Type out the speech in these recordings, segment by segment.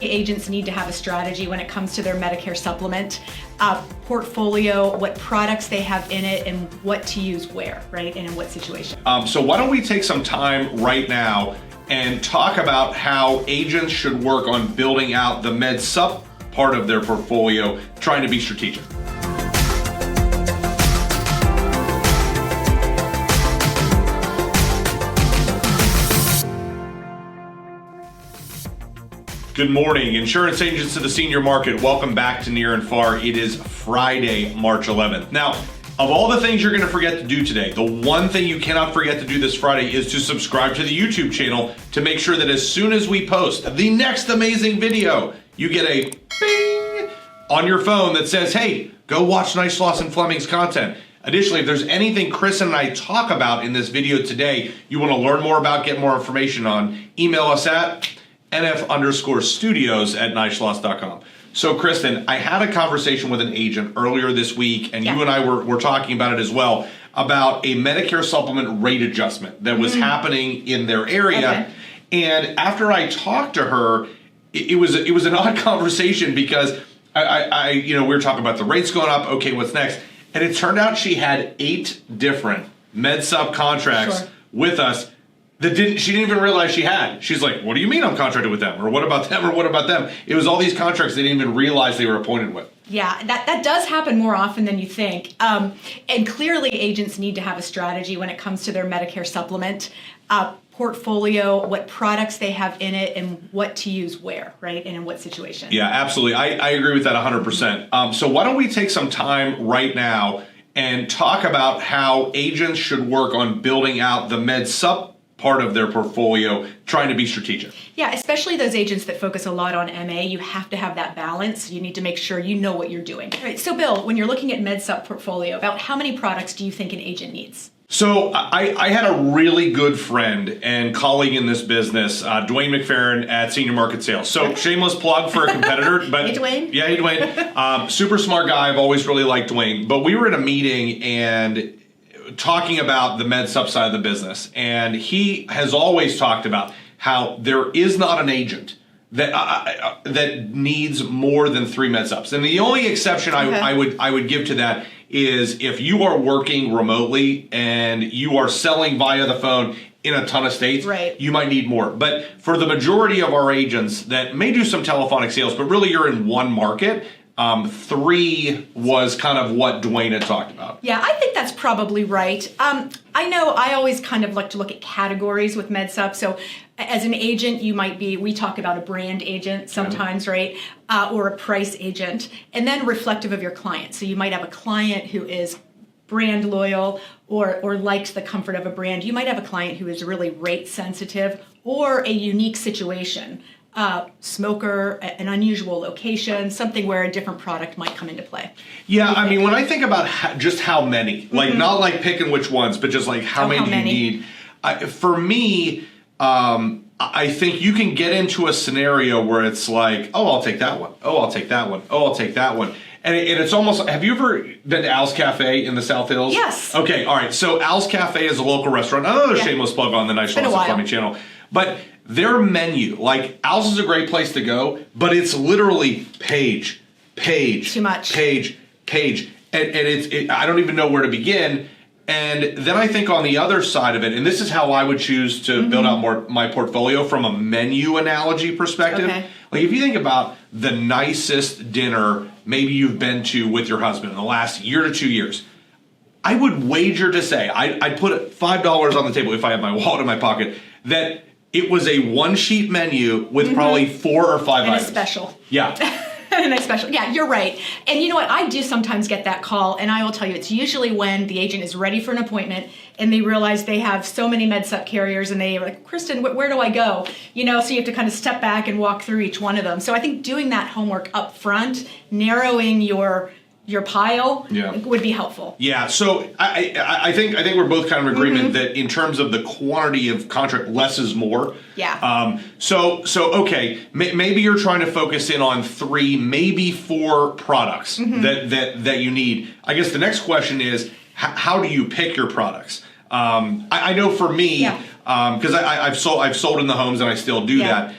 Agents need to have a strategy when it comes to their Medicare Supplement portfolio, what products they have in it, and what to use where, right, and in what situation. So why don't we take some time right now and talk about how agents should work on building out the MedSupp part of their portfolio, trying to be strategic. Good morning, insurance agents to the senior market. Welcome back to Near and Far. It is Friday, March 11th. Now, of all the things you're going to forget to do today, the one thing you cannot forget to do this Friday is to subscribe to the YouTube channel to make sure that as soon as we post the next amazing video, you get a bing on your phone that says, hey, go watch Neishloss Fleming's content. Additionally, if there's anything Chris and I talk about in this video today you want to learn more about, get more information on, email us at nf_studios@neishloss.com. So Kristen, I had a conversation with an agent earlier this week, and you and I were talking about it as well, about a Medicare Supplement rate adjustment that was happening in their area. Okay. And after I talked to her, it was an odd conversation because we were talking about the rates going up. Okay, what's next? And it turned out she had 8 different MedSupp contracts with us that she didn't even realize she had. She's like, what do you mean I'm contracted with them? Or what about them? Or what about them? It was all these contracts they didn't even realize they were appointed with. Yeah, that does happen more often than you think. And clearly agents need to have a strategy when it comes to their Medicare Supplement portfolio, what products they have in it, and what to use where, right? And in what situation. Yeah, absolutely. I agree with that 100%. So why don't we take some time right now and talk about how agents should work on building out the MedSupp part of their portfolio, trying to be strategic. Yeah, especially those agents that focus a lot on MA, you have to have that balance. You need to make sure you know what you're doing. All right, so Bill, when you're looking at MedSupp portfolio, about how many products do you think an agent needs? So I had a really good friend and colleague in this business, Dwayne McFerrin at Senior Market Sales. So shameless plug for a competitor. But hey, Dwayne. Yeah, hey, Dwayne. Super smart guy. I've always really liked Dwayne. But we were at a meeting and talking about the MedSupp side of the business, and he has always talked about how there is not an agent that needs more than 3 MedSupps. And the only exception I would give to that is if you are working remotely and you are selling via the phone in a ton of states, you might need more. But for the majority of our agents that may do some telephonic sales, but really you're in one market, 3 was kind of what Dwayne had talked about. Yeah, I think that's probably right. I know I always kind of like to look at categories with MedSupp. So as an agent, you might be, we talk about a brand agent sometimes, right? Or a price agent, and then reflective of your client. So you might have a client who is brand loyal or likes the comfort of a brand. You might have a client who is really rate sensitive or a unique situation. Smoker, an unusual location, something where a different product might come into play. Yeah, I mean, when I think about just how many, like not like picking which ones, but just like how many do you need? For me, I think you can get into a scenario where it's like, oh, I'll take that one. Oh, I'll take that one. Oh, I'll take that one. And it's almost, have you ever been to Al's Cafe in the South Hills? Yes. Okay, all right. So Al's Cafe is a local restaurant. Another shameless plug on the Neishloss Fleming channel. But their menu, like Al's is a great place to go, but it's literally page, too much, page, and I don't even know where to begin. And then I think on the other side of it, and this is how I would choose to build out my portfolio from a menu analogy perspective. Like if you think about the nicest dinner maybe you've been to with your husband in the last year to 2 years, I would wager to say, I'd put $5 on the table if I had my wallet in my pocket, that it was a 1-sheet menu with probably 4 or 5 items. And a special. Yeah. And a special. Yeah, you're right. And you know what? I do sometimes get that call, and I will tell you, it's usually when the agent is ready for an appointment and they realize they have so many MedSupp carriers and they're like, Kristen, where do I go? You know, so you have to kind of step back and walk through each one of them. So I think doing that homework up front, narrowing your pile would be helpful. Yeah, so I think we're both kind of in agreement that in terms of the quantity of contract, less is more. Yeah. So okay, maybe you're trying to focus in on 3, maybe 4 products that you need. I guess the next question is, how do you pick your products? I know for me, because I've sold in the homes and I still do that.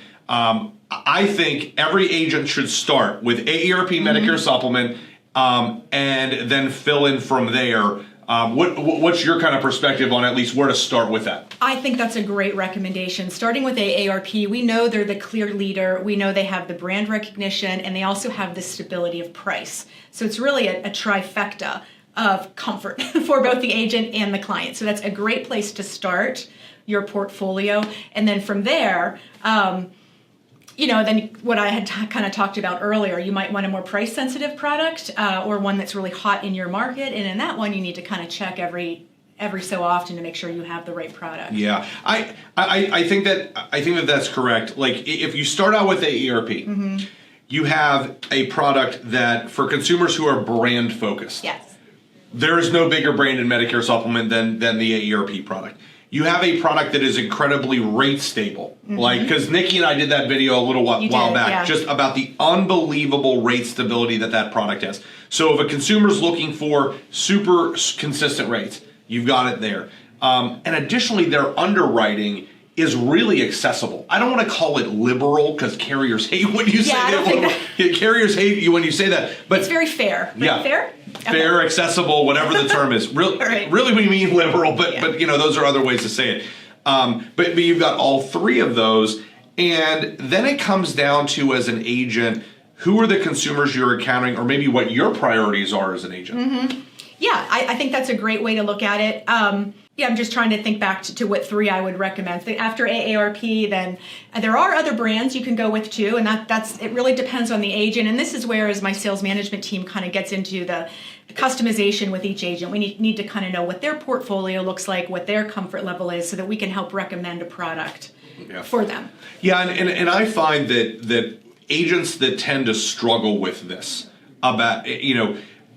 I think every agent should start with AARP Medicare Supplement, and then fill in from there. What's your kind of perspective on at least where to start with that? I think that's a great recommendation. Starting with AARP, we know they're the clear leader. We know they have the brand recognition, and they also have the stability of price. So it's really a trifecta of comfort for both the agent and the client. So that's a great place to start your portfolio. And then from there, then what I had kind of talked about earlier, you might want a more price sensitive product or one that's really hot in your market. And in that one, you need to kind of check every so often to make sure you have the right product. Yeah, I think that that's correct. Like if you start out with AARP, you have a product that for consumers who are brand focused. Yes. There is no bigger brand in Medicare Supplement than the AARP product. You have a product that is incredibly rate stable. Like, because Nikki and I did that video a little while back, just about the unbelievable rate stability that product has. So if a consumer's looking for super consistent rates, you've got it there. And additionally, their underwriting is really accessible. I don't want to call it liberal because carriers hate when you say that. Carriers hate you when you say that. But it's very fair. Yeah. Fair? Fair, accessible, whatever the term is. Really we mean liberal, but those are other ways to say it. But you've got all three of those, and then it comes down to, as an agent, who are the consumers you're encountering, or maybe what your priorities are as an agent. Yeah, I think that's a great way to look at it. I'm just trying to think back to what three I would recommend. After AARP, then there are other brands you can go with too, and it really depends on the agent. And this is where, as my sales management team kind of gets into the customization with each agent, we need to kind of know what their portfolio looks like, what their comfort level is, so that we can help recommend a product for them. Yeah, and I find that agents that tend to struggle with this about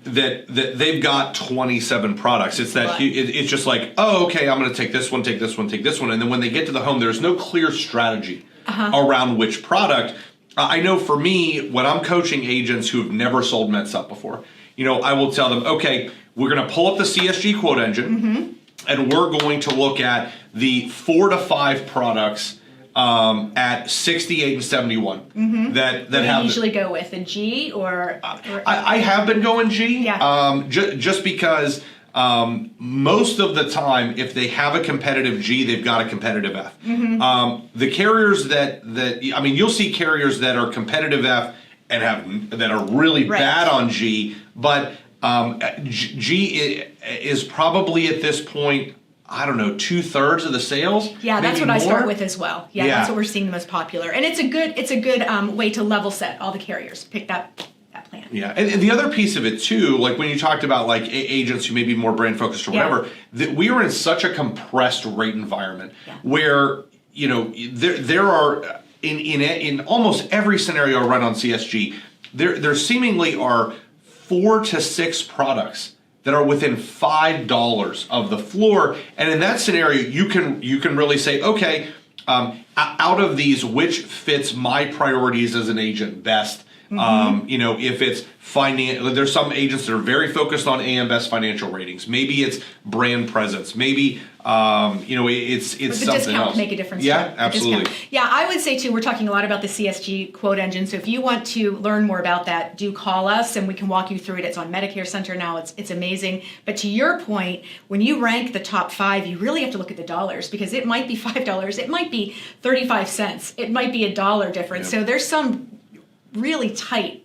that they've got 27 products. It's that it's just like, oh, okay, I'm going to take this one, take this one, take this one, and then when they get to the home, there's no clear strategy around which product. I know for me, when I'm coaching agents who have never sold MedSupp before, I will tell them, okay, we're going to pull up the CSG quote engine, and we're going to look at the 4 to 5 products at 68 and 71 that have usually go with a G or I have been going G, just because most of the time, if they have a competitive G, they've got a competitive F. The carriers that you'll see carriers that are competitive F and that are really bad on G, but G is probably at this point, I don't know, 2/3 of the sales. Yeah, that's what I start with as well. Yeah, that's what we're seeing the most popular, and it's a good way to level set all the carriers. Pick that plan. Yeah, and the other piece of it too, like when you talked about like agents who may be more brand focused or whatever, that we are in such a compressed rate environment where there are in almost every scenario run on CSG, there seemingly are 4 to 6 products that are within $5 of the floor, and in that scenario, you can really say, okay, out of these, which fits my priorities as an agent best? If it's there's some agents that are very focused on AM Best financial ratings. Maybe it's brand presence. Maybe it's something else. The discount can make a difference. Yeah, absolutely. Yeah, I would say too, we're talking a lot about the CSG quote engine. So if you want to learn more about that, do call us and we can walk you through it. It's on Medicare Center now. It's amazing. But to your point, when you rank the top 5, you really have to look at the dollars, because it might be $5, it might be 35 cents, it might be $1 difference. So there's some really tight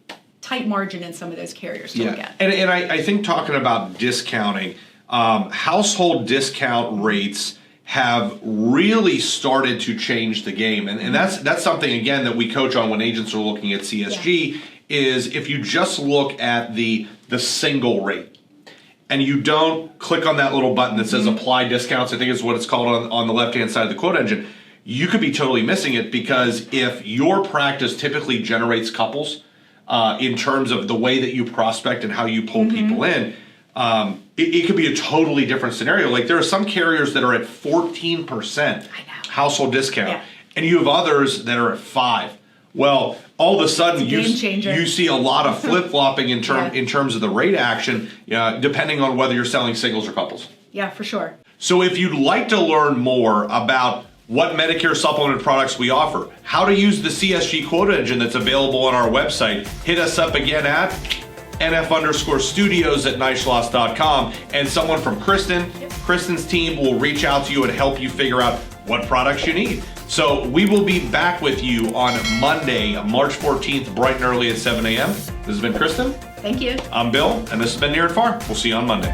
margin in some of those carriers to look at. And I think talking about discounting, household discount rates have really started to change the game. And that's something, again, that we coach on when agents are looking at CSG, is if you just look at the single rate and you don't click on that little button that says apply discounts, I think is what it's called on the left-hand side of the quote engine, you could be totally missing it, because if your practice typically generates couples in terms of the way that you prospect and how you pull people in, it could be a totally different scenario. Like there are some carriers that are at 14% household discount, and you have others that are at 5%. Well, all of a sudden you see a lot of flip-flopping in terms of the rate action, depending on whether you're selling singles or couples. Yeah, for sure. So if you'd like to learn more about what Medicare supplement products we offer, how to use the CSG quote engine that's available on our website. Hit us up again at nf_studios@neishloss.com, and someone from Kristen's team will reach out to you and help you figure out what products you need. So we will be back with you on Monday, March 14th, bright and early at 7 a.m. This has been Kristen. Thank you. I'm Bill, and this has been Near and Far. We'll see you on Monday.